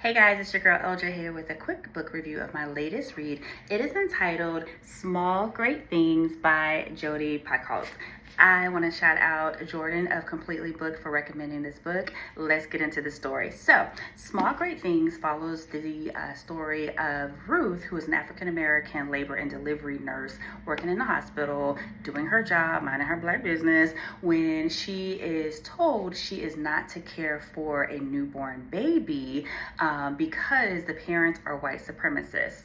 Hey guys, it's your girl LJ here with a quick book review of my latest read. It is entitled Small Great Things by Jodi Picoult. I want to shout out Jordan of Completely Booked for recommending this book. Let's get into the story. So, Small Great Things follows the story of Ruth, who is an African-American labor and delivery nurse working in the hospital, doing her job, minding her black business, when she is told she is not to care for a newborn baby because the parents are white supremacists.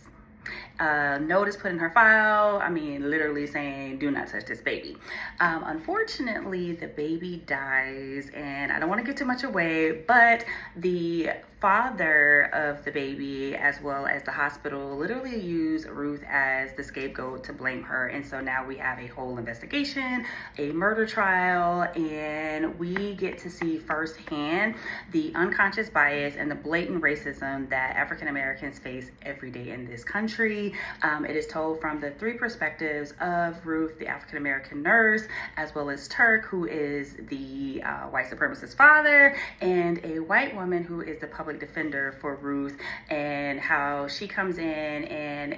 Notice put in her file, literally saying, do not touch this baby. Unfortunately, the baby dies, and I don't want to give too much away, but the father of the baby, as well as the hospital, literally use Ruth as the scapegoat to blame her. And so now we have a whole investigation, a murder trial, and we get to see firsthand the unconscious bias and the blatant racism that African Americans face every day in this country. It is told from the three perspectives of Ruth, the African American nurse, as well as Turk, who is the white supremacist father, and a white woman who is the public defender for Ruth, and how she comes in. And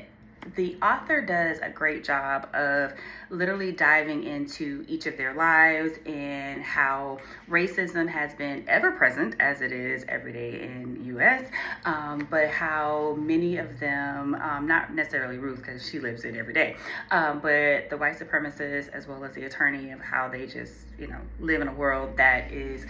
the author does a great job of literally diving into each of their lives and how racism has been ever present, as it is every day in US, but how many of them, not necessarily Ruth because she lives it every day, but the white supremacists, as well as the attorney, of how they just, live in a world that is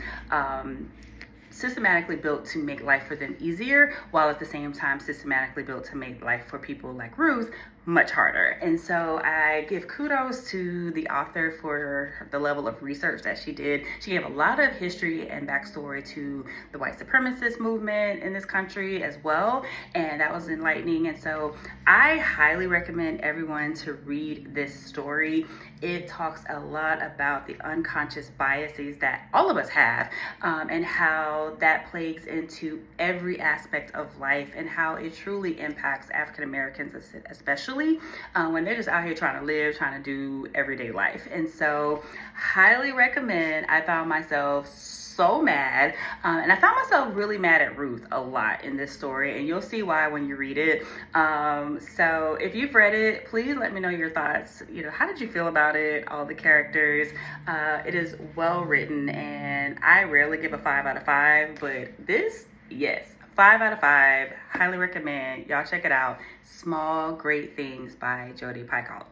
systematically built to make life for them easier, while at the same time systematically built to make life for people like Ruth much harder. And so I give kudos to the author for the level of research that she did. She gave a lot of history and backstory to the white supremacist movement in this country as well, and that was enlightening. And so I highly recommend everyone to read this story. It talks a lot about the unconscious biases that all of us have, and how that plagues into every aspect of life, and how it truly impacts African Americans, especially when they're just out here trying to live, trying to do everyday life. And so highly recommend. I found myself so mad, and I found myself really mad at Ruth a lot in this story, and you'll see why when you read it. So if you've read it, please let me know your thoughts. How did you feel about it? All the characters. It is well written, and I rarely give a 5 out of 5, but this, yes, 5 out of 5. Highly recommend. Y'all check it out. Small Great Things by Jodi Picoult.